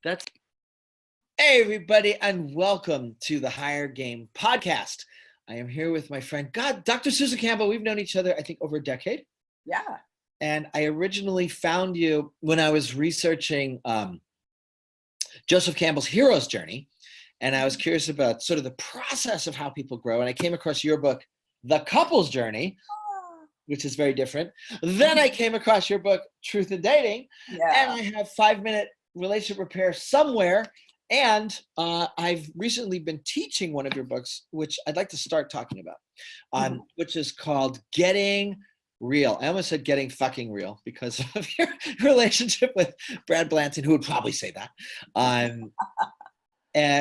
That's Hey everybody, and welcome to the Higher Game podcast. I am here with my friend, Dr. Susan Campbell. We've known each other, I think, over a decade. Yeah. And I originally found you when I was researching Joseph Campbell's hero's journey. And I was curious about sort of the process of how people grow. And I came across your book, The Couple's Journey, which is very different. Then I came across your book, Truth in Dating. Yeah. And I have 5-minute relationship repair somewhere. And I've recently been teaching one of your books, which I'd like to start talking about, which is called Getting Real. I almost said Getting Fucking Real because of your relationship with Brad Blanton, who would probably say that.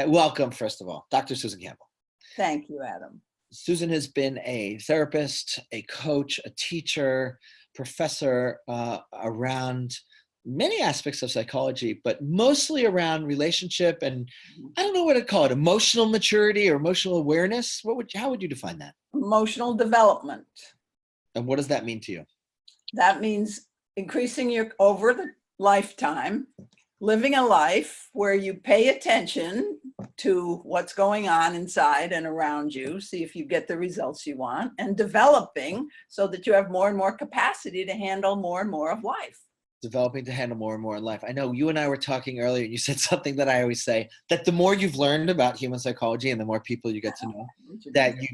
Welcome, first of all, Dr. Susan Campbell. Thank you, Adam. Susan has been a therapist, a coach, a teacher, professor around many aspects of psychology, but mostly around relationship and I don't know what to call it, emotional maturity or emotional awareness. How would you define that? Emotional development. And what does that mean to you? That means increasing your over the lifetime, living a life where you pay attention to what's going on inside and around you, see if you get the results you want, and developing so that you have more and more capacity to handle more and more of life. Developing to handle more and more in life. I know you and I were talking earlier, and you said something that I always say, that the more you've learned about human psychology and the more people you get to know, that you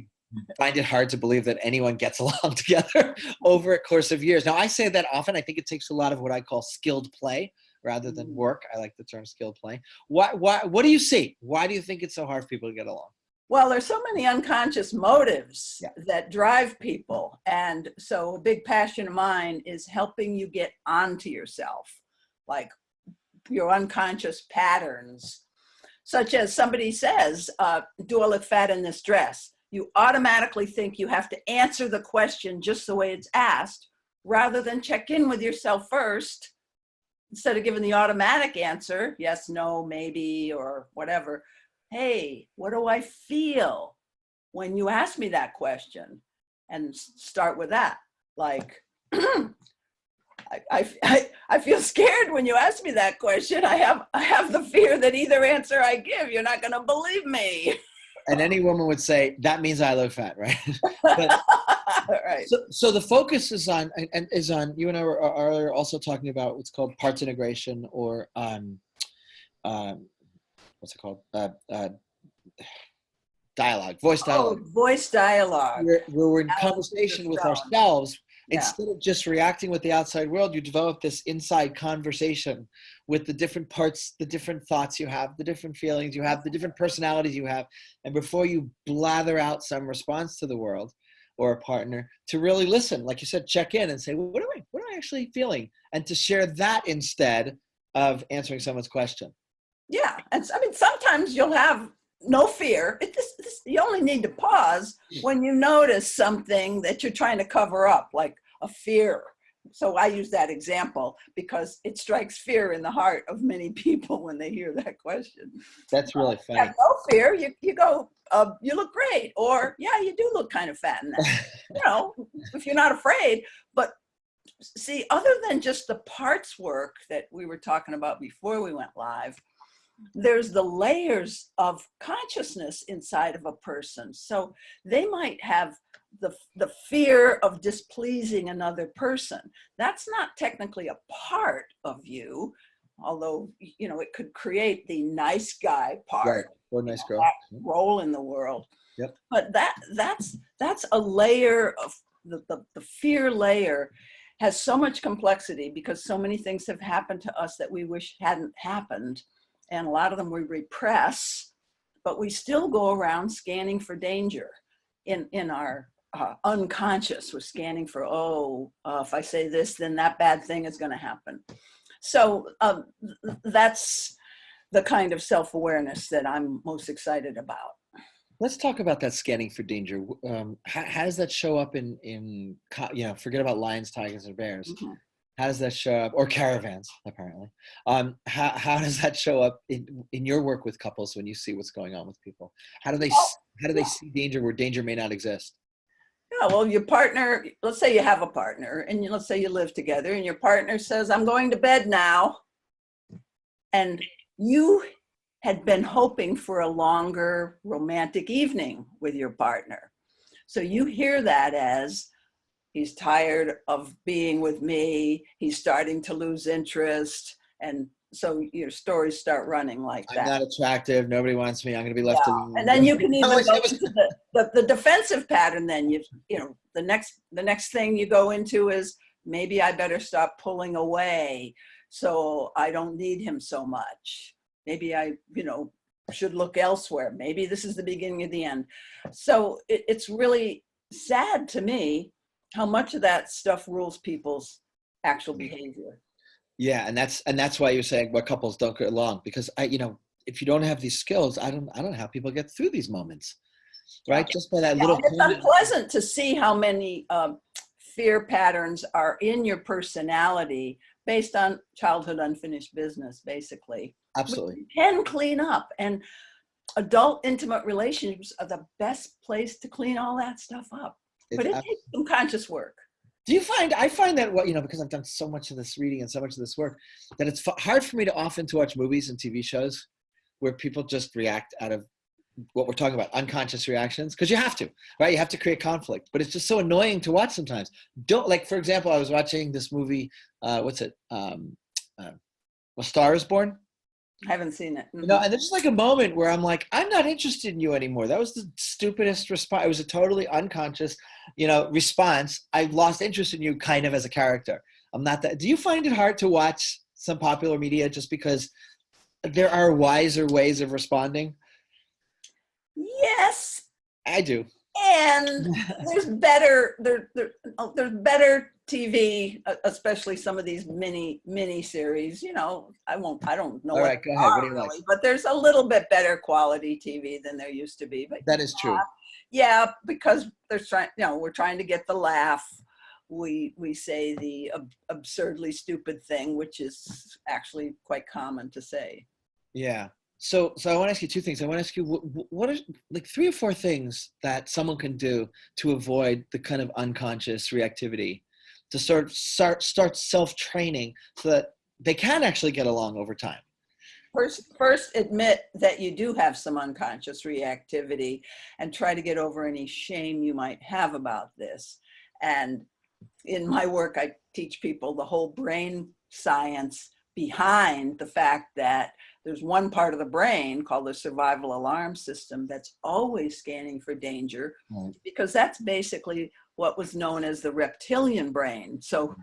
find it hard to believe that anyone gets along together over a course of years. Now, I say that often. I think it takes a lot of what I call skilled play rather than work. I like the term skilled play. What do you see? Why do you think it's so hard for people to get along? Well, there's so many unconscious motives that drive people. And so a big passion of mine is helping you get onto yourself, like your unconscious patterns, such as somebody says, do I look fat in this dress? You automatically think you have to answer the question just the way it's asked, rather than check in with yourself first. Instead of giving the automatic answer, yes, no, maybe, or whatever. Hey, what do I feel when you ask me that question? And start with that. Like, I feel scared when you ask me that question. I have the fear that either answer I give, you're not going to believe me. And any woman would say, that means I look fat, right? But, right. So the focus is on, you and I were earlier also talking about what's called parts integration or what's it called? Dialogue, voice dialogue. Oh, voice dialogue. Where we're in conversation with ourselves. Instead of just reacting with the outside world, you develop this inside conversation with the different parts, the different thoughts you have, the different feelings you have, the different personalities you have. And before you blather out some response to the world or a partner, to really listen, like you said, check in and say, well, what am I actually feeling? And to share that instead of answering someone's question. Yeah. And I mean, sometimes you'll have no fear. You only need to pause when you notice something that you're trying to cover up, like a fear. So I use that example because it strikes fear in the heart of many people when they hear that question. That's really funny. Have no fear. You go, you look great. Or, yeah, you do look kind of fat in that. If you're not afraid. But see, other than just the parts work that we were talking about before we went live, there's the layers of consciousness inside of a person. So they might have the fear of displeasing another person. That's not technically a part of you, although, it could create the nice guy part, right, or nice girl role in the world. Yep. But that's a layer of the fear layer has so much complexity because so many things have happened to us that we wish hadn't happened. And a lot of them we repress, but we still go around scanning for danger in our unconscious. We're scanning for, if I say this, then that bad thing is going to happen. So that's the kind of self-awareness that I'm most excited about. Let's talk about that scanning for danger. How does that show up in forget about lions, tigers, and bears. Mm-hmm. How does that show up, or caravans, apparently? How does that show up in your work with couples when you see what's going on with people? How do they see danger where danger may not exist? Yeah, well, your partner, let's say you have a partner, and let's say you live together, and your partner says, I'm going to bed now. And you had been hoping for a longer romantic evening with your partner. So you hear that as, he's tired of being with me, he's starting to lose interest. And so your stories start running like I'm that. not attractive. Nobody wants me. I'm going to be left alone. And then you can even go into the defensive pattern. Then you know, the next thing you go into is, maybe I better stop pulling away so I don't need him so much. Maybe I, should look elsewhere. Maybe this is the beginning of the end. So it's really sad to me how much of that stuff rules people's actual behavior. Yeah, and that's why you're saying why couples don't get along, because if you don't have these skills, I don't know how people get through these moments, right? Just by that little. It's unpleasant to see how many fear patterns are in your personality based on childhood unfinished business, basically. Absolutely. You can clean up, and adult intimate relationships are the best place to clean all that stuff up. But it takes some conscious work. Do you find, I find that, because I've done so much of this reading and so much of this work, that it's hard for me to often to watch movies and TV shows where people just react out of what we're talking about, unconscious reactions, because you have to, right? You have to create conflict, but it's just so annoying to watch sometimes. For example, I was watching this movie, what's it? A Star is Born. I haven't seen it. And there's just like a moment where I'm like, I'm not interested in you anymore. That was the stupidest response. It was a totally unconscious, response. I lost interest in you kind of as a character. I'm not that. Do you find it hard to watch some popular media just because there are wiser ways of responding? Yes. I do. And there's better TV, especially some of these mini series. I don't know. All right, go ahead. What do you like? But there's a little bit better quality TV than there used to be. But that is true. Yeah, because we're trying to get the laugh. We say the absurdly stupid thing, which is actually quite common to say. Yeah. So I want to ask you two things. I want to ask you what are like 3 or 4 things that someone can do to avoid the kind of unconscious reactivity, to start self-training so that they can actually get along over time. First, admit that you do have some unconscious reactivity and try to get over any shame you might have about this. And in my work, I teach people the whole brain science behind the fact that there's one part of the brain called the survival alarm system that's always scanning for danger, because that's basically what was known as the reptilian brain. So,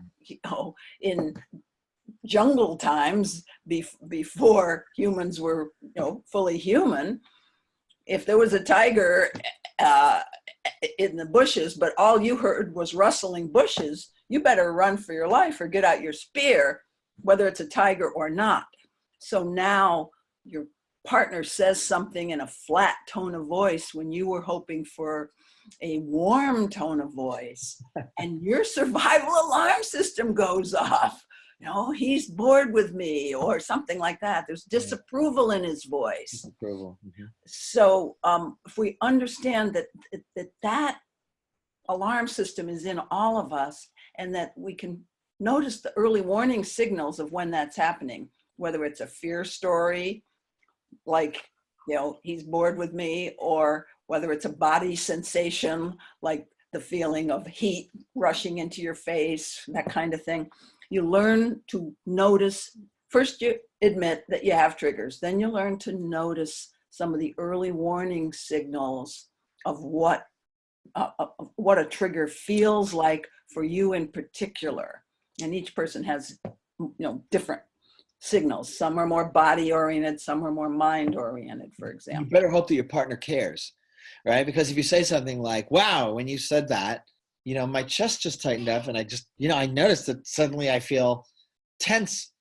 in jungle times, before humans were, fully human, if there was a tiger in the bushes, but all you heard was rustling bushes, you better run for your life or get out your spear, whether it's a tiger or not. So now your partner says something in a flat tone of voice when you were hoping for a warm tone of voice, and your survival alarm system goes off. He's bored with me, or something like that. There's disapproval in his voice. Disapproval. Mm-hmm. So if we understand that alarm system is in all of us, and that we can notice the early warning signals of when that's happening, whether it's a fear story, like, he's bored with me, or whether it's a body sensation, like the feeling of heat rushing into your face, that kind of thing. You learn to notice. First, you admit that you have triggers. Then you learn to notice some of the early warning signals of what a trigger feels like for you in particular. And each person has, different signals. Some are more body oriented, some are more mind oriented, for example. You better hope that your partner cares, right? Because if you say something like, wow, when you said that, my chest just tightened up, and I just, I noticed that suddenly I feel tense.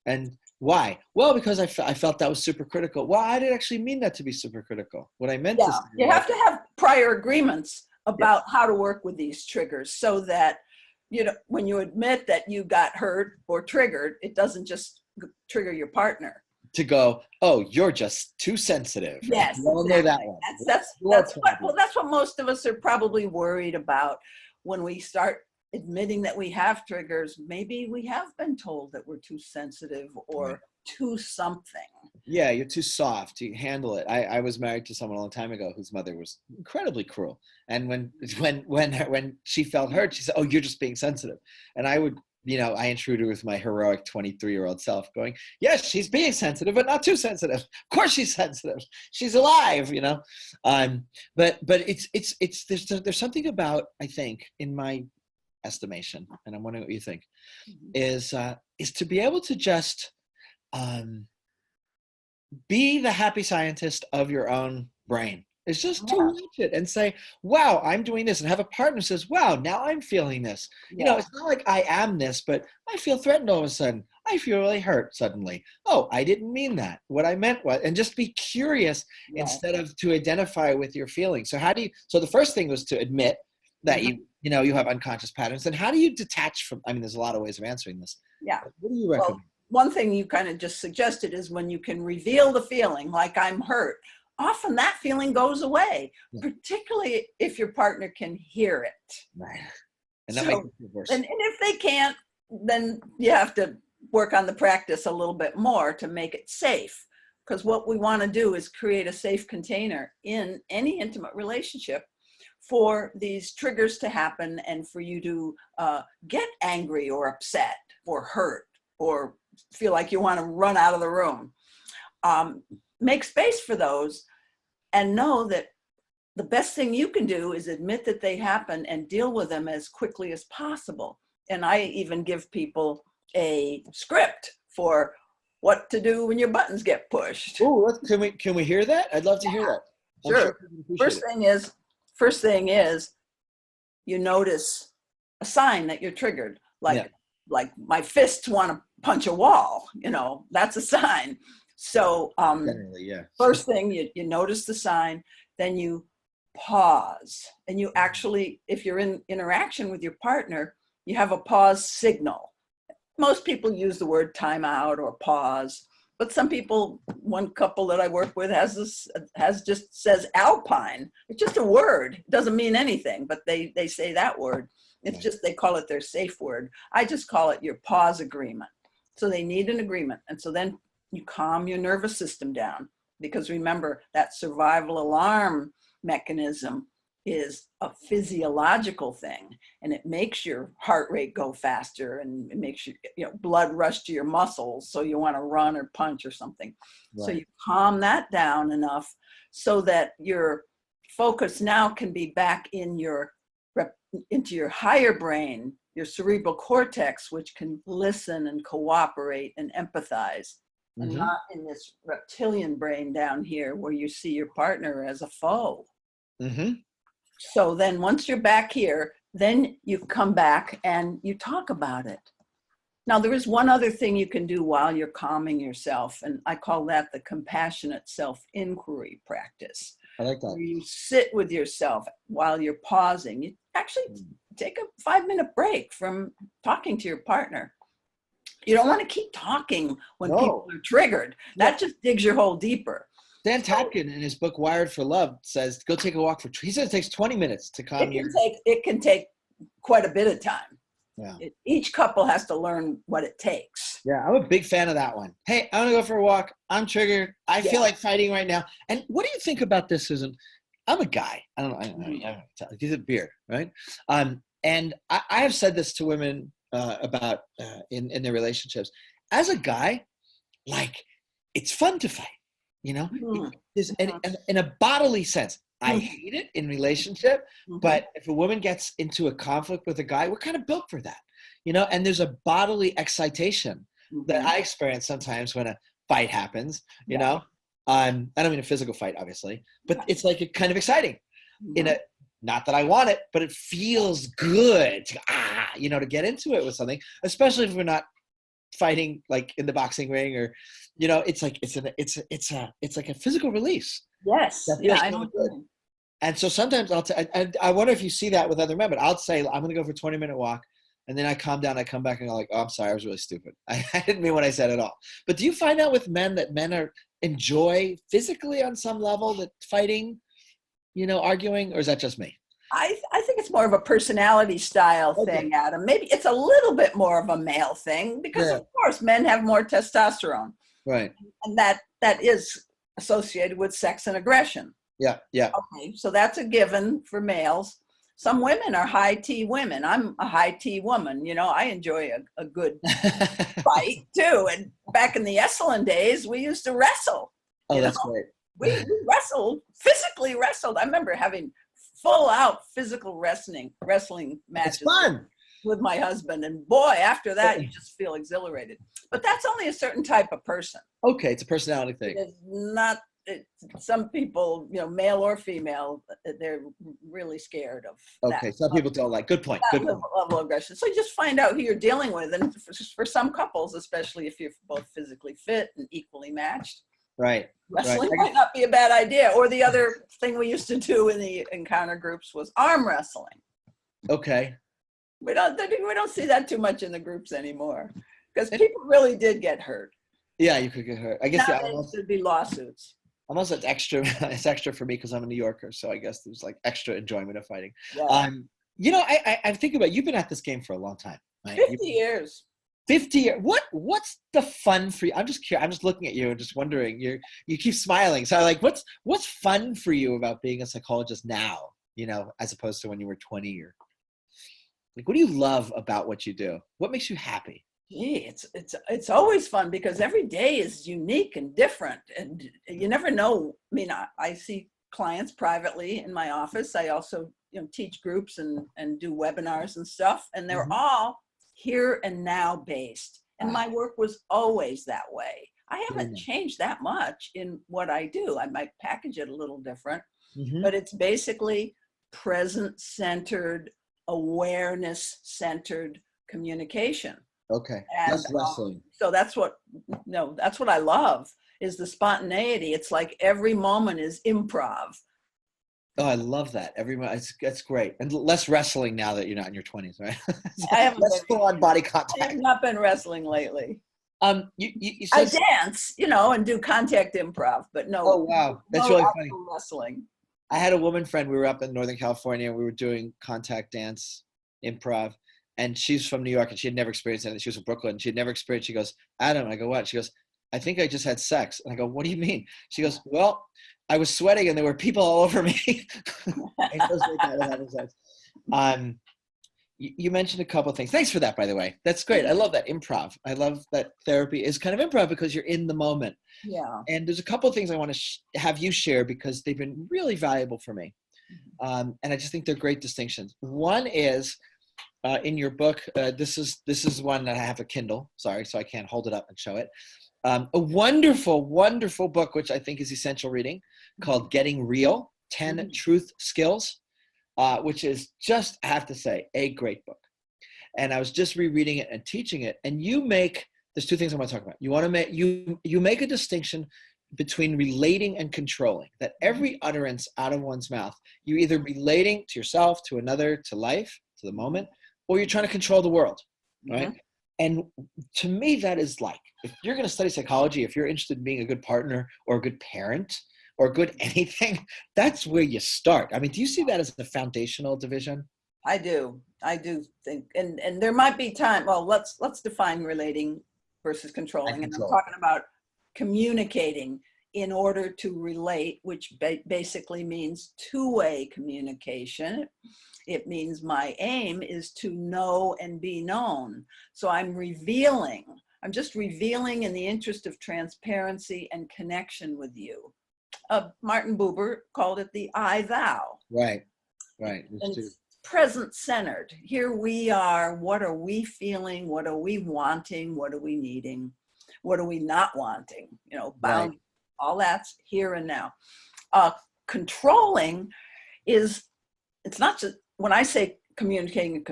And why? Well, because I felt that was super critical. Well, I didn't actually mean that to be super critical. What I meant to say. You have to have prior agreements about how to work with these triggers, so that, when you admit that you got hurt or triggered, it doesn't just trigger your partner. To go, oh, you're just too sensitive. Yes, we all know that one. That's what most of us are probably worried about when we start admitting that we have triggers. Maybe we have been told that we're too sensitive or too something. Yeah, you're too soft. You handle it. I was married to someone a long time ago whose mother was incredibly cruel. And when she felt hurt, she said, "Oh, you're just being sensitive." And I would, I intrude her with my heroic 23-year-old self, going, "Yes, she's being sensitive, but not too sensitive. Of course, she's sensitive. She's alive." But there's something about, I think, in my estimation, and I'm wondering what you think, is to be able to just be the happy scientist of your own brain. It's just to watch it and say, "Wow, I'm doing this," and have a partner who says, "Wow, now I'm feeling this." It's not like I am this, but I feel threatened all of a sudden. I feel really hurt suddenly. Oh, I didn't mean that. What I meant was, and just be curious instead of to identify with your feelings. So the first thing was to admit that you have unconscious patterns. And how do you detach from, there's a lot of ways of answering this. Yeah. What do you recommend? Well, one thing you kind of just suggested is when you can reveal the feeling, like I'm hurt, often that feeling goes away, particularly if your partner can hear it. Right. And that makes it worse. And if they can't, then you have to work on the practice a little bit more to make it safe. Because what we want to do is create a safe container in any intimate relationship for these triggers to happen and for you to get angry or upset or hurt or feel like you want to run out of the room. Make space for those and know that the best thing you can do is admit that they happen and deal with them as quickly as possible. And I even give people a script for what to do when your buttons get pushed. Oh, can we hear that? I'd love to hear that. Sure. First thing is you notice a sign that you're triggered, like my fists want to punch a wall, that's a sign. So first thing, you notice the sign, then you pause, and you actually, if you're in interaction with your partner, you have a pause signal. Most people use the word timeout or pause, but some people, one couple that I work with just says alpine. It's just a word. It doesn't mean anything, but they say that word. It's just, they call it their safe word. I just call it your pause agreement. So they need an agreement. And so then you calm your nervous system down, because remember that survival alarm mechanism is a physiological thing, and it makes your heart rate go faster, and it makes your blood rush to your muscles, so you want to run or punch or something. Right. So you calm that down enough so that your focus now can be back into your higher brain, your cerebral cortex, which can listen and cooperate and empathize, and not in this reptilian brain down here where you see your partner as a foe. So then once you're back here, then you come back and you talk about it. Now, there is one other thing you can do while you're calming yourself, and I call that the compassionate self-inquiry practice. I like that. Where you sit with yourself while you're pausing. You actually take a 5-minute break from talking to your partner. You don't want to keep talking when people are triggered. That just digs your hole deeper. Dan Tapkin, in his book Wired for Love, says, go take a walk he says it takes 20 minutes to calm you. It can take quite a bit of time. Yeah. Each couple has to learn what it takes. Yeah, I'm a big fan of that one. Hey, I want to go for a walk. I'm triggered. I feel like fighting right now. And what do you think about this, Susan? I'm a guy. I don't know. He's a beard, right? And I have said this to women about in their relationships. As a guy, it's fun to fight. In a bodily sense. I hate it in relationship, but if a woman gets into a conflict with a guy, we're kind of built for that, and there's a bodily excitation that I experience sometimes when a fight happens, I don't mean a physical fight, obviously, but it's like a kind of exciting not that I want it, but it feels good to get into it with something, especially if we're not fighting like in the boxing ring or it's like a physical release. Yes. Yeah, I know. And so sometimes I wonder if you see that with other men, but I'll say, I'm going to go for a 20-minute walk. And then I calm down, I come back and I'm like, oh, I'm sorry, I was really stupid. I didn't mean what I said at all. But do you find out with men that men enjoy physically on some level that fighting, arguing, or is that just me? I think it's more of a personality style thing, Adam. Maybe it's a little bit more of a male thing because, of course, men have more testosterone. Right. And that is associated with sex and aggression. Yeah. Yeah. Okay, so that's a given for males. Some women are high T women. I'm a high T woman. I enjoy a good fight too. And back in the Esalen days, we used to wrestle. Oh, that's great. We wrestled, physically wrestled. I remember having full out physical wrestling matches. It's fun. With my husband, and boy, after that you just feel exhilarated. But that's only a certain type of person. Okay, it's a personality thing. It's not. Some people, male or female, they're really scared of that. Okay, some people don't like. Good point. Good point. Level of aggression. So you just find out who you're dealing with, and for some couples, especially if you're both physically fit and equally matched, right? Wrestling might not be a bad idea. Or the other thing we used to do in the encounter groups was arm wrestling. Okay. We don't see that too much in the groups anymore, because people really did get hurt. Yeah, you could get hurt. I guess there'd be lawsuits. Almost it's extra. It's extra for me because I'm a New Yorker, so I guess there's like extra enjoyment of fighting. Yeah. I think about, you've been at this game for a long time. Right? 50 years. 50 years. What's the fun for you? I'm just curious. I'm just looking at you and just wondering. You keep smiling. So what's fun for you about being a psychologist now? As opposed to when you were 20 or. Like, what do you love about what you do? What makes you happy? Gee, it's always fun because every day is unique and different, and you never know. I mean, I see clients privately in my office. I also teach groups and do webinars and stuff, and they're all here and now based. And my work was always that way. I haven't changed that much in what I do. I might package it a little different, but it's basically present-centered, awareness-centered communication. Okay. That's wrestling. So that's what I love, is the spontaneity. It's like every moment is improv. Oh, I love that. That's great. And less wrestling now that you're not in your 20s, right? I haven't less full-on body contact. I have not been wrestling lately. You I dance, and do contact improv, but no. Oh, wow. That's really funny. Wrestling. I had a woman friend. We were up in Northern California. And we were doing contact dance improv. And she's from New York, and she had never experienced anything. She was from Brooklyn. She had never experienced. She goes, Adam. I go, what? She goes, I think I just had sex. And I go, what do you mean? She goes, well, I was sweating, and there were people all over me. It goes like that with having sex. You mentioned a couple of things. Thanks for that, by the way. That's great. I love that improv. I love that therapy is kind of improv because you're in the moment. Yeah. And there's a couple of things I want to have you share because they've been really valuable for me. And I just think they're great distinctions. One is in your book, this is one that I have a Kindle, sorry, so I can't hold it up and show it. A wonderful, wonderful book, which I think is essential reading, called Getting Real, 10 Truth Skills, which is just, I have to say, a great book. And I was just rereading it and teaching it. And there's two things I want to talk about. You want to make, you make a distinction between relating and controlling, that every utterance out of one's mouth, you're either relating to yourself, to another, to life, to the moment, or you're trying to control the world, right? And to me, that is like, if you're going to study psychology, if you're interested in being a good partner or a good parent or a good anything, that's where you start. I mean, do you see that as a foundational division? I do think, and there might be time. Well, let's define relating versus controlling. And I'm talking about communicating in order to relate, which basically means two-way communication. It means my aim is to know and be known. So I'm just revealing in the interest of transparency and connection with you. Martin Buber called it the I thou. Right. It's present-centered. Here we are. What are we feeling? What are we wanting? What are we needing? What are we not wanting? Bound. Right. All that's here and now. Controlling it's not just, when I say communicating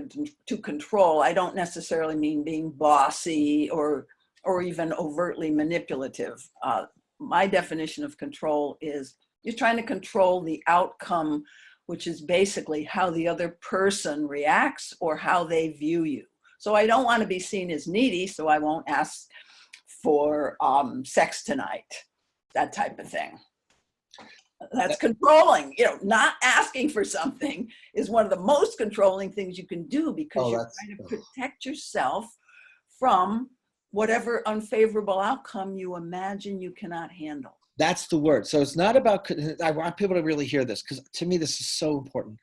to control, I don't necessarily mean being bossy or even overtly manipulative. My definition of control is you're trying to control the outcome, which is basically how the other person reacts or how they view you. So I don't want to be seen as needy, so I won't ask for sex tonight, that type of thing. That's controlling. Not asking for something is one of the most controlling things you can do because you're trying to protect yourself from whatever unfavorable outcome you imagine you cannot handle. That's the word. So it's not about, I want people to really hear this, because to me, this is so important.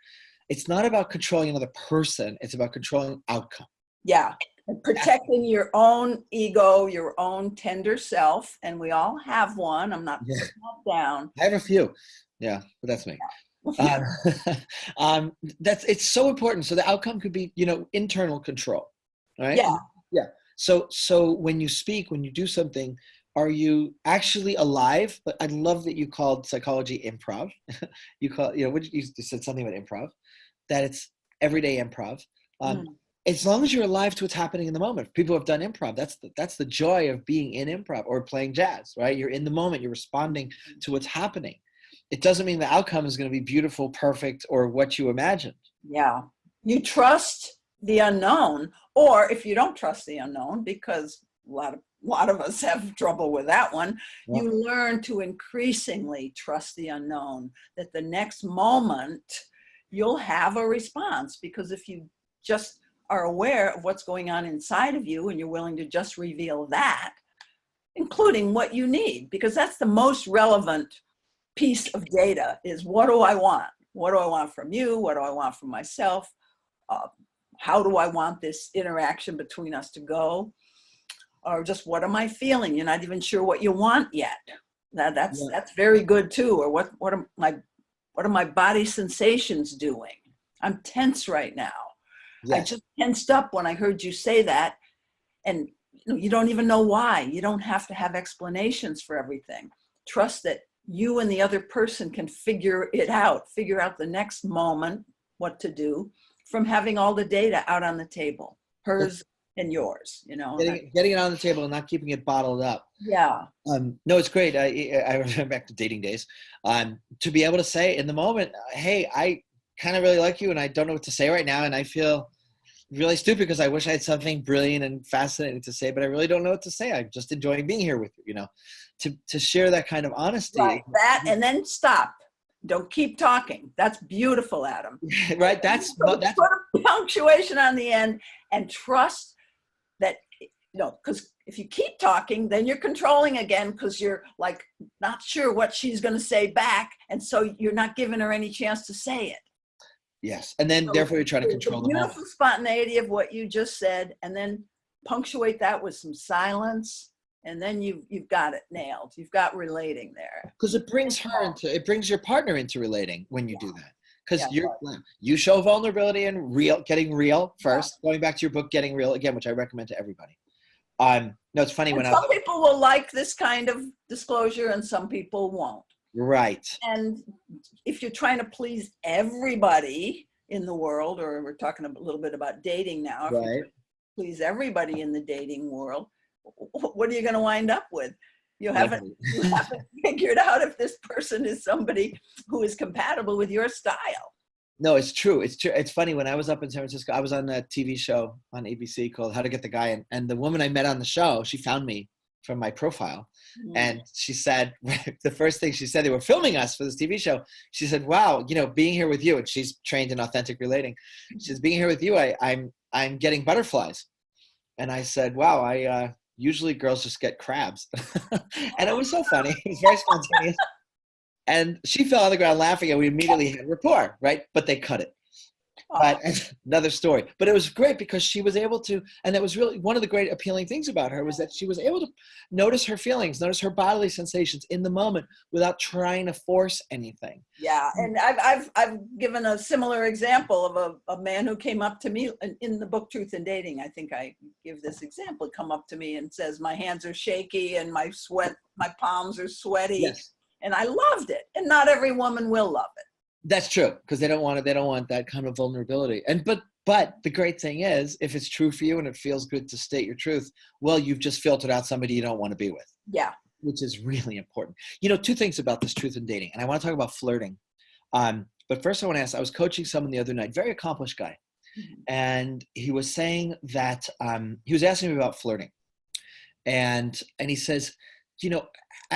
It's not about controlling another person. It's about controlling outcome. Yeah. And protecting your own ego, your own tender self. And we all have one. I'm not putting that down. I have a few. Yeah, but that's me. It's so important. So the outcome could be, internal control. Right? Yeah. Yeah. So when you speak, when you do something, are you actually alive? But I love that you called psychology improv. You said something about improv, that it's everyday improv. As long as you're alive to what's happening in the moment. People have done improv. That's the joy of being in improv or playing jazz, right? You're in the moment. You're responding to what's happening. It doesn't mean the outcome is going to be beautiful, perfect, or what you imagined. Yeah. You trust the unknown, or if you don't trust the unknown, because a lot of us have trouble with that one, you learn to increasingly trust the unknown, that the next moment you'll have a response. Because if you just are aware of what's going on inside of you and you're willing to just reveal that, including what you need, because that's the most relevant piece of data, is what do I want? What do I want from you? What do I want from myself? How do I want this interaction between us to go? Or just what am I feeling? You're not even sure what you want yet. That's very good too. Or what are my body sensations doing? I'm tense right now. Yes. I just tensed up when I heard you say that. And you don't even know why. You don't have to have explanations for everything. Trust that you and the other person can figure out the next moment, what to do, from having all the data out on the table, hers and yours, Getting it on the table and not keeping it bottled up. Yeah. No, it's great. I remember back to dating days, to be able to say in the moment, hey, I kind of really like you and I don't know what to say right now. And I feel really stupid because I wish I had something brilliant and fascinating to say, but I really don't know what to say. I'm just enjoying being here with you, to share that kind of honesty. Right. That, and then stop. Don't keep talking. That's beautiful, Adam. Right. That's put a punctuation on the end and trust that, because if you keep talking, then you're controlling again, because you're like not sure what she's going to say back. And so you're not giving her any chance to say it. Yes. And then therefore you're trying to control the moment. Beautiful spontaneity of what you just said, and then punctuate that with some silence. And then you've got it nailed. You've got relating there. Because it brings your partner into relating when you do that. Because you show vulnerability and getting real first. Going back to your book, Getting Real, again, which I recommend to everybody. No, it's funny when some people will like this kind of disclosure and some people won't. Right. And if you're trying to please everybody in the world, or we're talking a little bit about dating now, if you please everybody in the dating world, what are you going to wind up with? You haven't figured out if this person is somebody who is compatible with your style. No, it's true. It's true. It's funny. When I was up in San Francisco, I was on a TV show on ABC called How to Get the Guy. And the woman I met on the show, she found me from my profile. And she said, the first thing she said, they were filming us for this TV show. She said, wow, being here with you, and she's trained in authentic relating. She says, being here with you, I'm getting butterflies. And I said, wow, usually girls just get crabs. And it was so funny. It was very spontaneous. And she fell on the ground laughing, and we immediately had rapport, right? But they cut it. But another story. But it was great because she was able to, and that was really one of the great appealing things about her, was that she was able to notice her feelings, notice her bodily sensations in the moment without trying to force anything. Yeah, and I've given a similar example of a man who came up to me in the book Truth in Dating. I think I give this example. Come up to me and says, my hands are shaky and my palms are sweaty. Yes. And I loved it. And not every woman will love it. That's true, because they don't want that kind of vulnerability. And but the great thing is, if it's true for you and it feels good to state your truth, well, you've just filtered out somebody you don't want to be with. Yeah. Which is really important. Two things about this truth in dating, and I want to talk about flirting. But first I want to ask, I was coaching someone the other night, very accomplished guy. And he was saying that, he was asking me about flirting. And he says,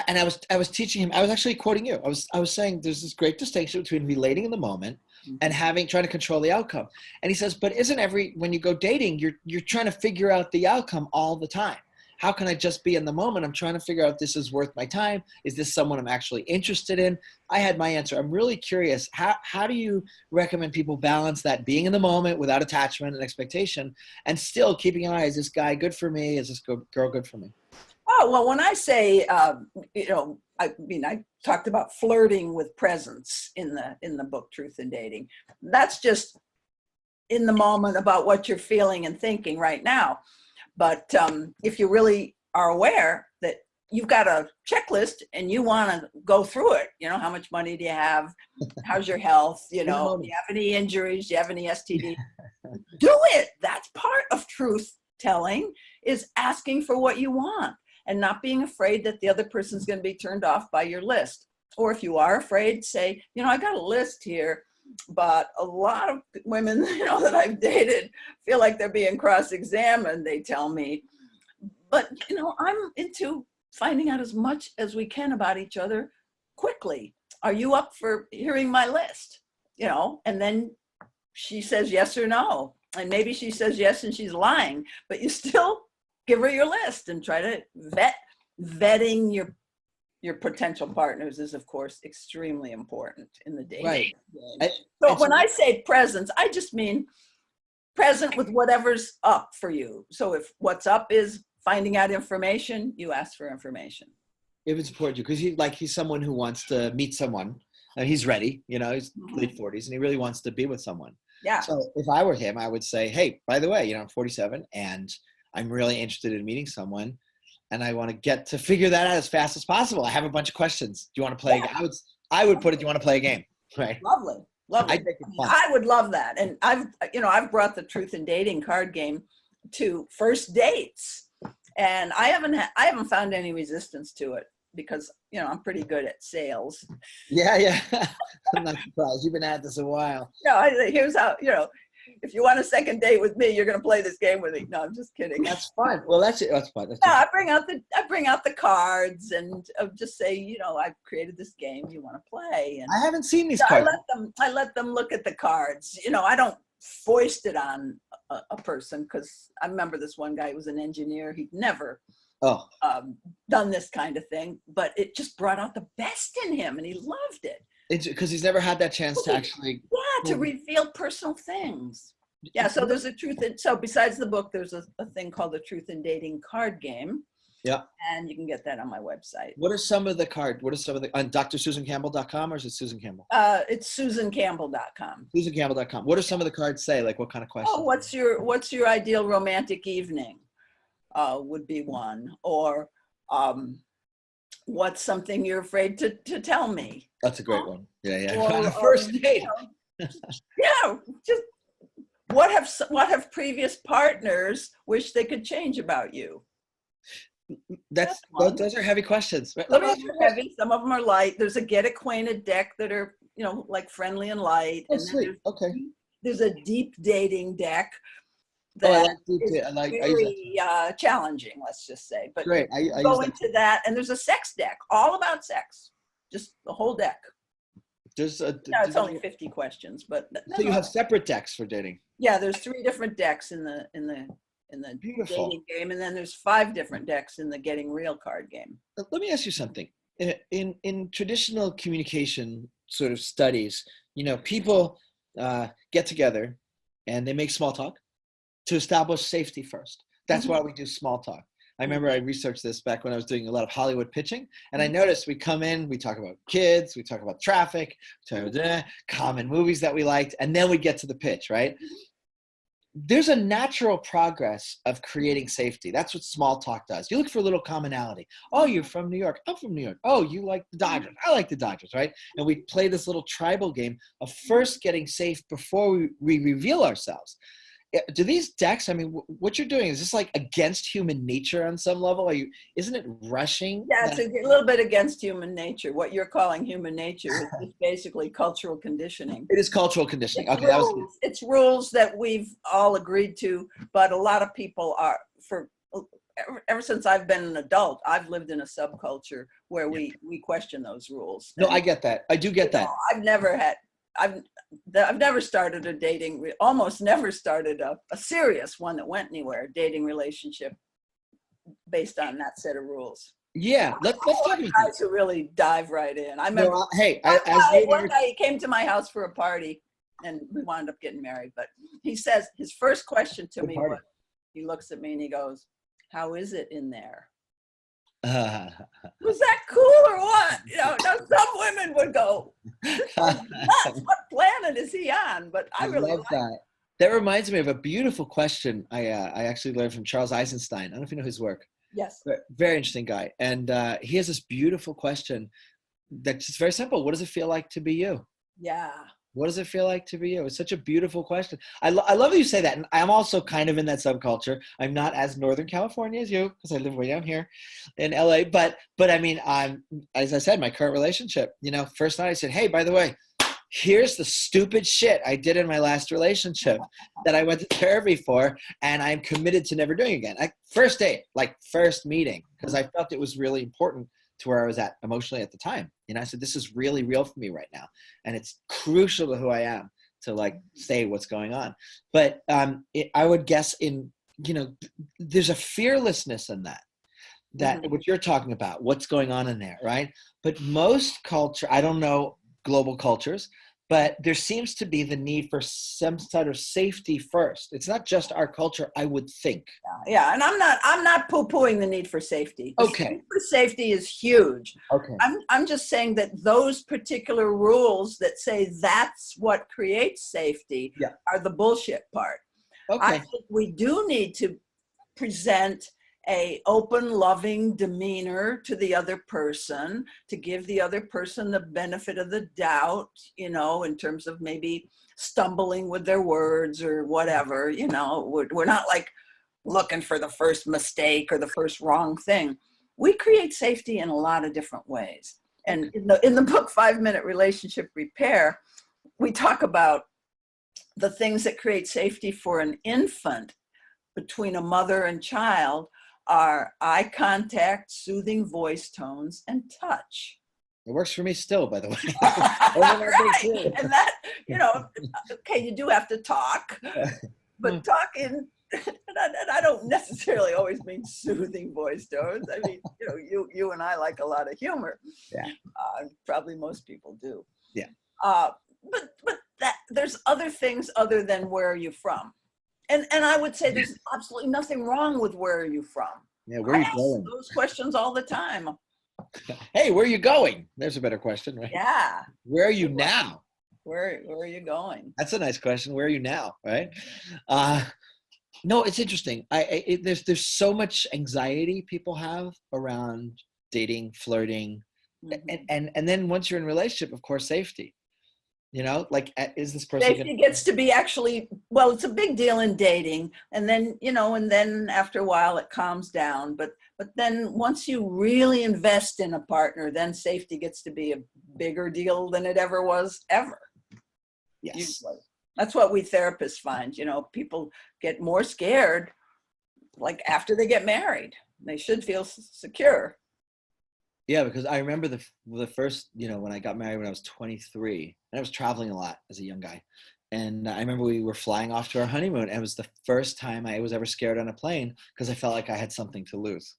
and I was teaching him, I was actually quoting you. I was saying there's this great distinction between relating in the moment and trying to control the outcome. And he says, but when you go dating, you're trying to figure out the outcome all the time. how can I just be in the moment? I'm trying to figure out if this is worth my time. Is this someone I'm actually interested in? I had my answer. I'm really curious. How do you recommend people balance that being in the moment without attachment and expectation and still keeping an eye, is this guy good for me? Is this girl good for me? Oh, well, when I say, I mean, I talked about flirting with presence in the book, Truth in Dating. That's just in the moment about what you're feeling and thinking right now. But if you really are aware that you've got a checklist and you want to go through it, how much money do you have? How's your health? Do you have any injuries? Do you have any STD? Do it. That's part of truth telling, is asking for what you want and not being afraid that the other person's going to be turned off by your list. Or if you are afraid, say, I got a list here, but a lot of women, that I've dated feel like they're being cross-examined, they tell me. But, I'm into finding out as much as we can about each other quickly. Are you up for hearing my list? And then she says yes or no. And maybe she says yes and she's lying, but you still give her your list and try to vetting your potential partners is, of course, extremely important in the dating. Right. So when I say presence, I just mean present with whatever's up for you. So if what's up is finding out information, you ask for information. If it's important to you, because he's someone who wants to meet someone, and he's ready, he's late 40s and he really wants to be with someone. Yeah. So if I were him, I would say, hey, by the way, I'm 47 and I'm really interested in meeting someone and I want to get to figure that out as fast as possible. I have a bunch of questions. Do you want to play a game? I would put it, do you want to play a game? Right. Lovely. I would love that. And I've brought the Truth in Dating card game to first dates, and I haven't found any resistance to it because, I'm pretty good at sales. Yeah. I'm not surprised. You've been at this a while. Here's how, if you want a second date with me, you're going to play this game with me. No, I'm just kidding. That's fine. Well, that's it. That's fine. I bring out the cards and just say, I've created this game you want to play. And I haven't seen these cards. I let them look at the cards. I don't foist it on a person, because I remember this one guy who was an engineer. He'd never done this kind of thing, but it just brought out the best in him and he loved it. It's because he's never had that chance to actually to reveal personal things. Yeah, so there's so besides the book, there's a thing called the Truth in Dating card game. Yeah. And you can get that on my website. What are some of the on drsusancampbell.com, or is it Susan Campbell? It's susancampbell.com. Susancampbell.com. What do some of the cards say? Like what kind of questions? Oh, what's your ideal romantic evening? Would be one. Or what's something you're afraid to tell me? That's a great one. Yeah. Or, first date. Just what have previous partners wish they could change about you? Those are heavy questions. Some of them are heavy, some of them are light. There's a get acquainted deck that are, like friendly and light. Oh, and sweet. Okay. There's a deep dating deck that is very challenging, let's just say. But great. I go into that, and there's a sex deck, all about sex, just the whole deck. It's only 50 questions, but so you have separate decks for dating. Yeah, there's 3 different decks in the Beautiful. dating game, and then there's 5 different decks in the Getting Real card game. Let me ask you something. In traditional communication sort of studies, people get together and they make small talk to establish safety first. That's why we do small talk. I remember I researched this back when I was doing a lot of Hollywood pitching, and I noticed we come in, we talk about kids, we talk about traffic, we talk about common movies that we liked, and then we get to the pitch, right? There's a natural progress of creating safety. That's what small talk does. You look for a little commonality. Oh, you're from New York. I'm from New York. Oh, you like the Dodgers. I like the Dodgers, right? And we play this little tribal game of first getting safe before we reveal ourselves. Do these decks, what you're doing, is this like against human nature on some level? Isn't it rushing? Yeah, it's a little bit against human nature. What you're calling human nature is basically cultural conditioning. It is cultural conditioning. Okay, it's rules that we've all agreed to, but a lot of people are, ever since I've been an adult, I've lived in a subculture where we question those rules. No, I get that. I do get that. I've never started almost never started a serious one that went anywhere, dating relationship, based on that set of rules. Yeah, let's talk about Guys who really dive right in. I remember one guy, he came to my house for a party, and we wound up getting married. But he says his first question to me was, he looks at me and he goes, "How is it in there?" Was that cool or what? Now some women would go, "Nuts! What planet is he on?" But I really love that. That reminds me of a beautiful question I actually learned from Charles Eisenstein. I don't know if you know his work. Yes. Very interesting guy. And he has this beautiful question that's just very simple. What does it feel like to be you? Yeah. What does it feel like to be you? It's such a beautiful question. I love that you say that. And I'm also kind of in that subculture. I'm not as Northern California as you, because I live way down here in LA. But I mean, as I said, my current relationship, first night I said, hey, by the way, here's the stupid shit I did in my last relationship that I went to therapy for, and I'm committed to never doing again. First date, like first meeting, because I felt it was really important to where I was at emotionally at the time. I said, this is really real for me right now. And it's crucial to who I am to say what's going on. But I would guess there's a fearlessness in that mm-hmm. what you're talking about, what's going on in there, right? But most culture, I don't know global cultures, but there seems to be the need for some sort of safety first. It's not just our culture, I would think. Yeah, and I'm not poo-pooing the need for safety. The okay. need for safety is huge. Okay. I'm just saying that those particular rules that say that's what creates safety are the bullshit part. Okay. I think we do need to present a open, loving demeanor to the other person, to give the other person the benefit of the doubt, in terms of maybe stumbling with their words or whatever, we're not looking for the first mistake or the first wrong thing. We create safety in a lot of different ways. And in the book, 5-Minute Relationship Repair, we talk about the things that create safety for an infant between a mother and child are eye contact, soothing voice tones, and touch. It works for me still, by the way. Right. And that, okay, you do have to talk, but talking, and I don't necessarily always mean soothing voice tones. I mean, you and I like a lot of humor. Yeah. Probably most people do. Yeah. But that there's other things other than where are you from? And I would say there's absolutely nothing wrong with where are you from. Yeah, where are you going? I ask those questions all the time. Hey, where are you going? There's a better question, right? Yeah. Where are you now? Where are you going? That's a nice question. Where are you now? Right? No, it's interesting. There's so much anxiety people have around dating, flirting, mm-hmm. and then once you're in a relationship, of course, safety. Is this person safety gets to be actually, well, it's a big deal in dating, and then and then after a while it calms down, but then once you really invest in a partner, then safety gets to be a bigger deal than it ever was ever. Yes. Usually. That's what we therapists find. People get more scared after they get married. They should feel secure. Yeah, because I remember the first, when I got married when I was 23, and I was traveling a lot as a young guy. And I remember we were flying off to our honeymoon, and it was the first time I was ever scared on a plane because I felt like I had something to lose.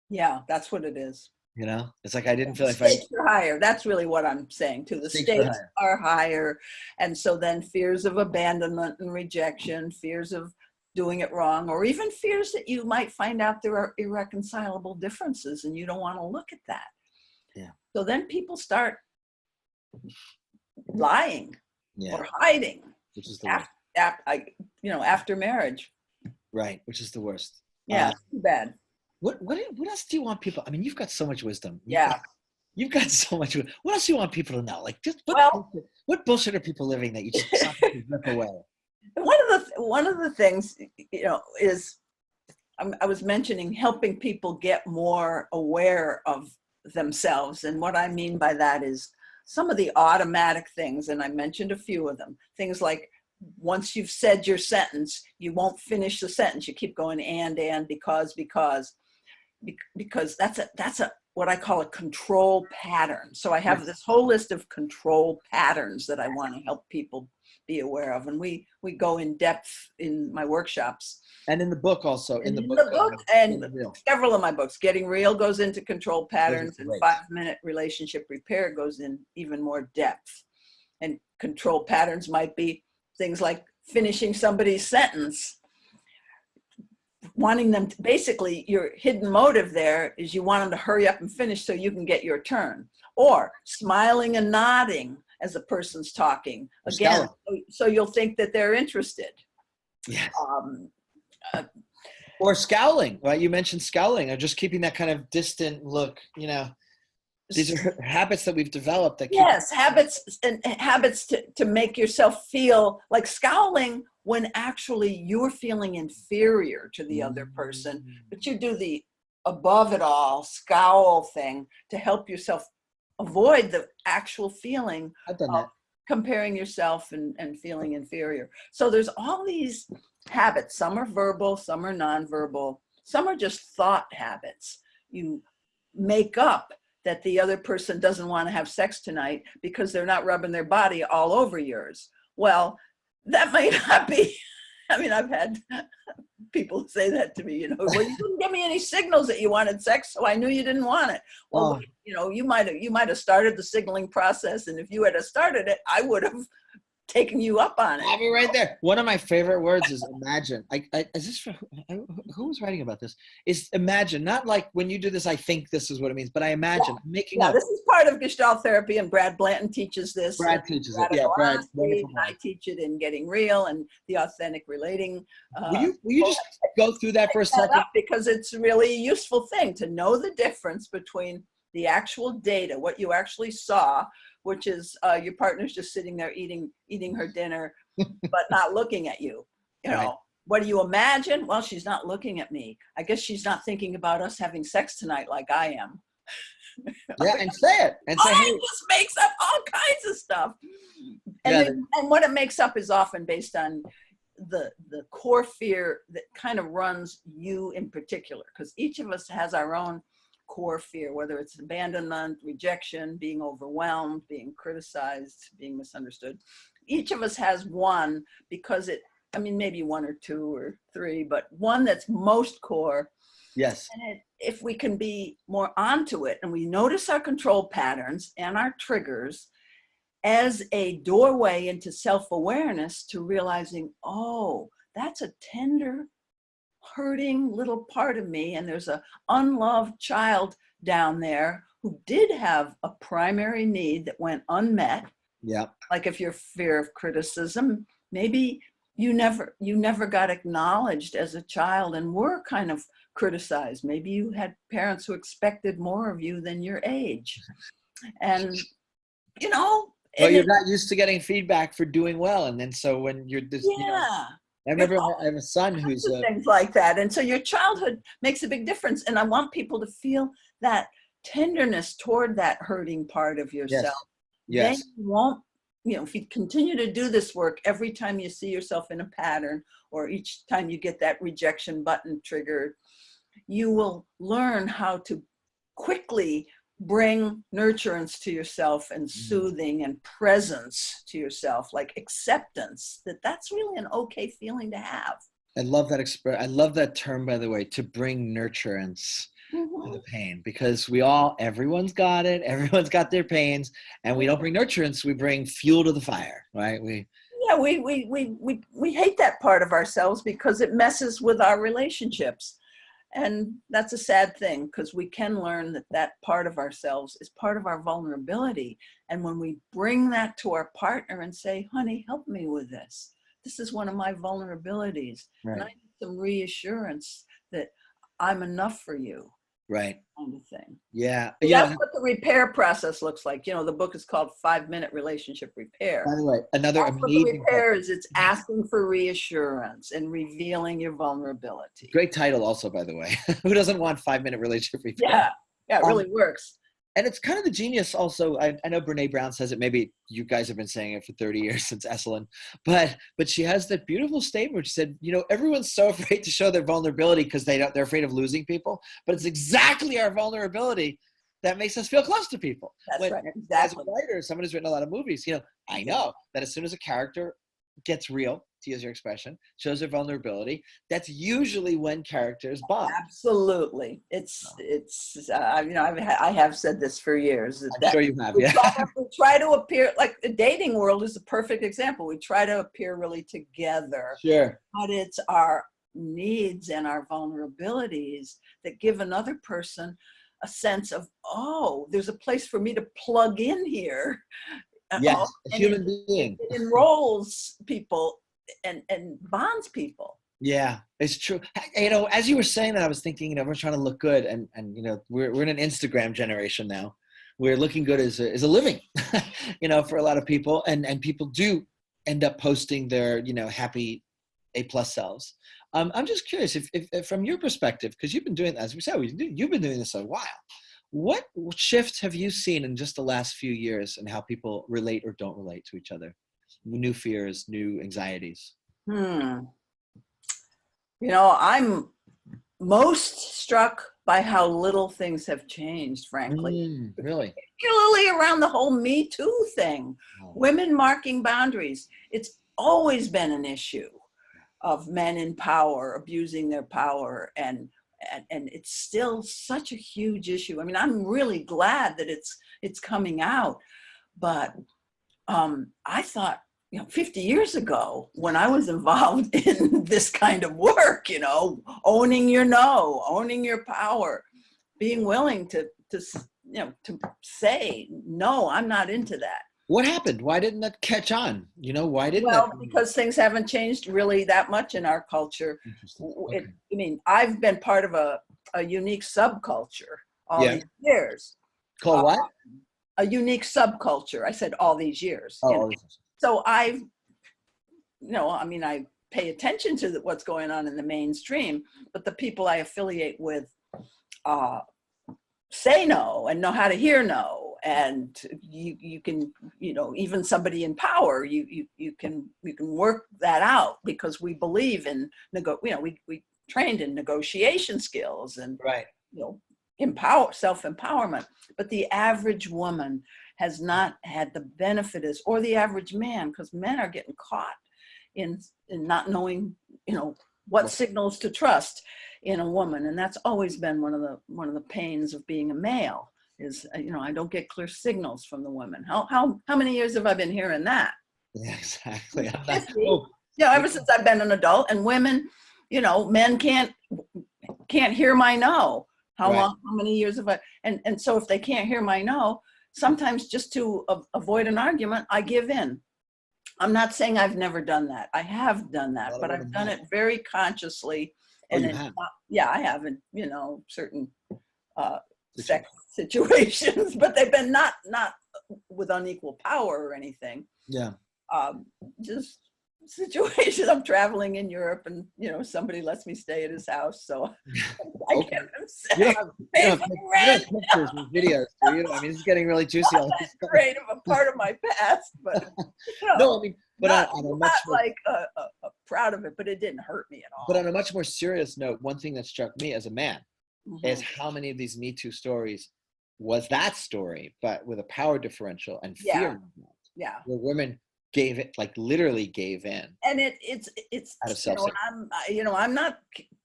Yeah, that's what it is. It's like I didn't feel like stakes are higher. That's really what I'm saying too. The stakes are higher. And so then fears of abandonment and rejection, fears of doing it wrong, or even fears that you might find out there are irreconcilable differences and you don't want to look at that. Yeah. So then people start lying or hiding, which is the worst. After marriage. Right, which is the worst. Yeah, too bad. What else do you want people? I mean, you've got so much wisdom. You've got so much. What else do you want people to know? What bullshit are people living that you just rip away? One of the things, is I was mentioning helping people get more aware of themselves. And what I mean by that is some of the automatic things, and I mentioned a few of them. Things like once you've said your sentence, you won't finish the sentence. You keep going and because that's what I call a control pattern. So I have this whole list of control patterns that I want to help people be aware of. And we go in depth in my workshops. And in the book also. In the book and several of my books. Getting Real goes into control patterns, and 5-Minute Relationship Repair goes in even more depth. And control patterns might be things like finishing somebody's sentence, wanting them to, basically your hidden motive there is you want them to hurry up and finish so you can get your turn, or smiling and nodding as a person's talking again, so you'll think that they're interested. Yeah. Or scowling, right? You mentioned scowling, or just keeping that kind of distant look, you know. These are habits that we've developed that habits to make yourself feel like scowling when actually you're feeling inferior to the other person, but you do the above it all scowl thing to help yourself avoid the actual feeling of comparing yourself and feeling inferior. So there's all these habits. Some are verbal, some are nonverbal, some are just thought habits. You make up that the other person doesn't want to have sex tonight because they're not rubbing their body all over yours. Well, that might not be. I mean, I've had people say that to me, you know, well, you didn't give me any signals that you wanted sex, so I knew you didn't want it. Well, you know, you might have started the signaling process, and if you had started it, I would have taken you up on it. I'll be right there. One of my favorite words is imagine. Is this for, who was writing about this? Is imagine, not like when you do this, I think this is what it means, but I imagine making up. This is part of Gestalt therapy, and Brad Blanton teaches this. Brad teaches it. Yeah, Brad. I teach it in Getting Real and the Authentic Relating. Will you just go through that for a second? Because it's really a useful thing to know the difference between the actual data, what you actually saw, which is your partner's just sitting there eating her dinner, but not looking at you. You know, what do you imagine? Well, she's not looking at me. I guess she's not thinking about us having sex tonight like I am. Yeah, and say it. And say, hey. It just makes up all kinds of stuff. And what it makes up is often based on the core fear that kind of runs you in particular, because each of us has our own core fear, whether it's abandonment, rejection, being overwhelmed, being criticized, being misunderstood. Each of us has one, because maybe one or two or three, but one that's most core. Yes. And if we can be more onto it and we notice our control patterns and our triggers as a doorway into self-awareness, to realizing, oh, that's a tender, hurting little part of me, and there's a unloved child down there who did have a primary need that went unmet. Yeah. Like if you're fear of criticism, maybe you never got acknowledged as a child and were kind of criticized. Maybe you had parents who expected more of you than your age, and you know. Well, you're not used to getting feedback for doing well, and then so when you're this, you know, I remember I have a son who's things like that. And so your childhood makes a big difference. And I want people to feel that tenderness toward that hurting part of yourself. Yes. Then you won't, you know, if you continue to do this work, every time you see yourself in a pattern, or each time you get that rejection button triggered, you will learn how to quickly bring nurturance to yourself and soothing and presence to yourself, like acceptance, that's really an okay feeling to have. I love that I love that term, by the way, to bring nurturance to the pain, because everyone's got it. Everyone's got their pains, and we don't bring nurturance. We bring fuel to the fire, right? We hate that part of ourselves because it messes with our relationships. And that's a sad thing, because we can learn that part of ourselves is part of our vulnerability. And when we bring that to our partner and say, honey, help me with this. This is one of my vulnerabilities. Right. And I need some reassurance that I'm enough for you. Right. Kind of thing. Yeah. So that's what the repair process looks like. You know, the book is called 5-Minute Relationship Repair. By the way, another amazing repair is, it's asking for reassurance and revealing your vulnerability. Great title also, by the way. Who doesn't want 5-Minute Relationship Repair? Yeah, it really works. And it's kind of the genius also. I know Brene Brown says it. Maybe you guys have been saying it for 30 years since Esalen. But she has that beautiful statement where she said, you know, everyone's so afraid to show their vulnerability because they're afraid of losing people. But it's exactly our vulnerability that makes us feel close to people. That's right. As a Exactly. writer, someone who's written a lot of movies, I know that as soon as a character gets real, to use your expression, shows their vulnerability, that's usually when characters bond. Absolutely. I have said this for years. I'm sure you have, we yeah. we try to appear, like the dating world is a perfect example. We try to appear really together. Sure. But it's our needs and our vulnerabilities that give another person a sense of, oh, there's a place for me to plug in here. Yes, a human being. It enrolls people and bonds people. Yeah, it's true. As you were saying that, I was thinking, we're trying to look good, and we're in an Instagram generation now, where looking good is a living, for a lot of people, and people do end up posting their happy A+ selves. I'm just curious if from your perspective, because you've been doing, as we said, you've been doing this a while. What shifts have you seen in just the last few years in how people relate or don't relate to each other? New fears, new anxieties. I'm most struck by how little things have changed, frankly. Really? Particularly around the whole Me Too thing. Women marking boundaries. It's always been an issue of men in power abusing their power, and it's still such a huge issue. I mean, I'm really glad that it's coming out, but I thought, 50 years ago, when I was involved in this kind of work, owning your no, owning your power, being willing to say, no, I'm not into that. What happened? Why didn't that catch on? Why didn't Well, because things haven't changed really that much in our culture. Okay. I've been part of a unique subculture all these years. Called what? A unique subculture. I said all these years. Oh, So I pay attention to what's going on in the mainstream, but the people I affiliate with say no and know how to hear no. And you can, even somebody in power, you can work that out, because we believe in we trained in negotiation skills and right. Self-empowerment. But the average woman has not had the benefit or the average man, because men are getting caught in not knowing, what signals to trust in a woman. And that's always been one of the pains of being a male is, I don't get clear signals from the women. How many years have I been hearing that? Yeah, exactly. 50. Ever since I've been an adult. And women, men can't hear my no. How many years have I, and so if they can't hear my no, sometimes just to avoid an argument, I give in. I'm not saying I've never done that. I have done that, but I've done it very consciously. And I haven't, certain sex situations, but they've been not with unequal power or anything. Yeah. Just situations. I'm traveling in Europe, and somebody lets me stay at his house, so I get him sick. You don't have pictures with videos, do you? I mean, it's getting really juicy. Not that great of a part of my past, but no, I mean, but not on a much more, proud of it, but it didn't hurt me at all. But on a much more serious note, one thing that struck me as a man is how many of these Me Too stories was that story, but with a power differential and fear. Yeah. Where women literally gave in. And it's out of self. I'm not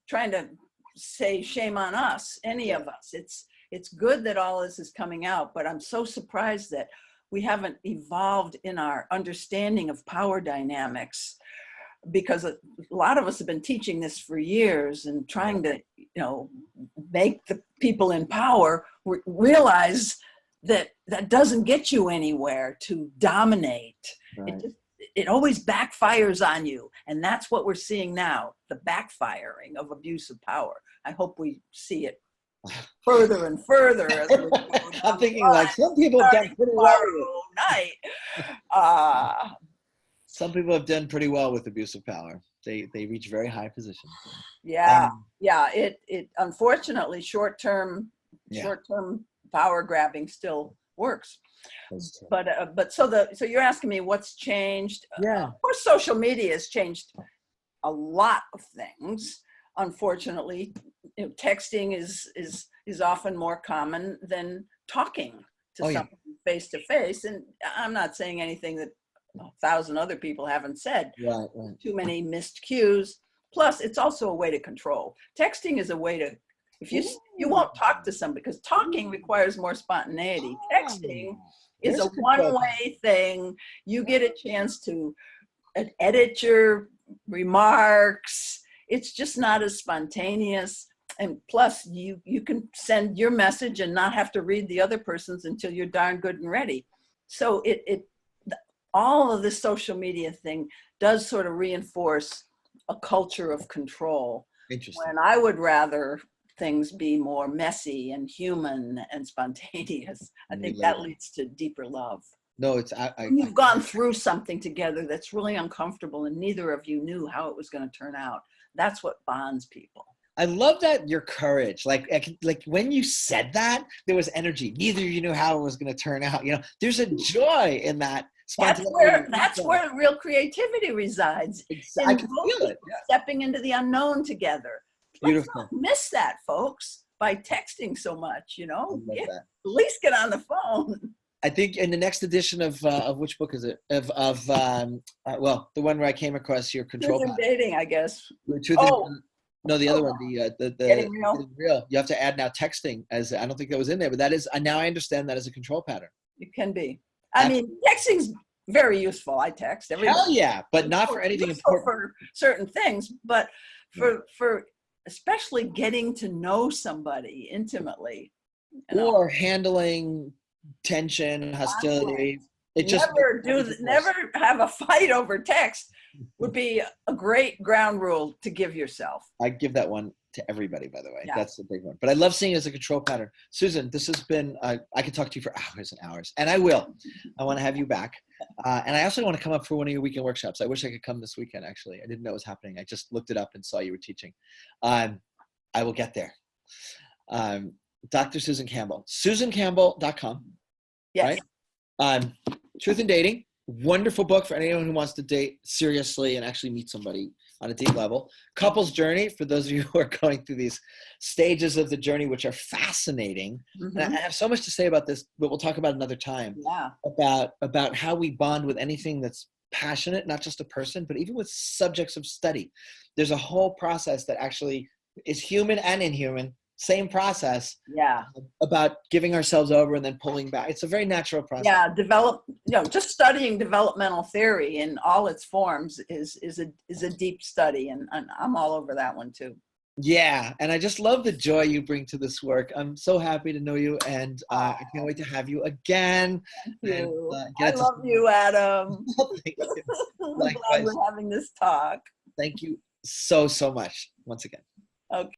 trying to say shame on us, any of us. It's good that all this is coming out, but I'm so surprised that we haven't evolved in our understanding of power dynamics, because a lot of us have been teaching this for years and trying to, make the people in power realize that doesn't get you anywhere to dominate. Right. It always backfires on you. And that's what we're seeing now, the backfiring of abuse of power. I hope we see it further and further. As I'm thinking some people have done pretty well. Some people have done pretty well with abuse of power. They reach very high positions. Yeah. It unfortunately short-term power grabbing still works. But so you're asking me what's changed? Yeah. Of course, social media has changed a lot of things. Unfortunately, texting is often more common than talking to Oh, yeah. someone face to face. And I'm not saying anything that 1,000 other people haven't said. Right, right. Too many missed cues. Plus, it's also a way to control. Texting is a way to, if you won't talk to somebody, because talking requires more spontaneity. Texting is There's a a control. one-way thing. You get a chance to edit your remarks. It's just not as spontaneous. And plus, you can send your message and not have to read the other person's until you're darn good and ready. So all of this social media thing does sort of reinforce a culture of control. Interesting. When I would rather things be more messy and human and spontaneous. I think that leads to deeper love. No, it's You've gone through something together that's really uncomfortable and neither of you knew how it was going to turn out. That's what bonds people. I love that, your courage. Like when you said that, there was energy. Neither of you knew how it was going to turn out. You know, there's a joy in that. That's where real creativity resides. I can feel it. Stepping into the unknown together. Beautiful. Let's not miss that, folks, by texting so much. You know, that. at least get on the phone. I think in the next edition of which book is it? Well, the one where I came across your control. Truth in Dating, I guess. No, the other one, the Getting Real. You have to add now texting as, I don't think that was in there, but that is, now I understand that as a control pattern. It can be. I mean, texting's very useful. I text everybody. Hell yeah, but not for anything important. For certain things, but for especially getting to know somebody intimately. Or handling tension, hostility. Never have a fight over text would be a great ground rule to give yourself. I give that one to everybody, by the way. Yeah. That's the big one. But I love seeing it as a control pattern. Susan, this has been, I could talk to you for hours and hours, and I will. I want to have you back. And I also want to come up for one of your weekend workshops. I wish I could come this weekend, actually. I didn't know it was happening. I just looked it up and saw you were teaching. I will get there. Dr. Susan Campbell. SusanCampbell.com. Yes. Right? Truth in Dating. Wonderful book for anyone who wants to date seriously and actually meet somebody on a deep level. Couple's Journey, for those of you who are going through these stages of the journey, which are fascinating. Mm-hmm. And I have so much to say about this, but we'll talk about another time. Yeah. About how we bond with anything that's passionate, not just a person, but even with subjects of study. There's a whole process that actually is human and inhuman. Same process. Yeah. About giving ourselves over and then pulling back. It's a very natural process. Yeah. Just studying developmental theory in all its forms is a deep study. And I'm all over that one too. Yeah. And I just love the joy you bring to this work. I'm so happy to know you. And I can't wait to have you again. Thank you. I love you, Adam. Thank you. I'm glad we're having this talk. Thank you so much once again. Okay.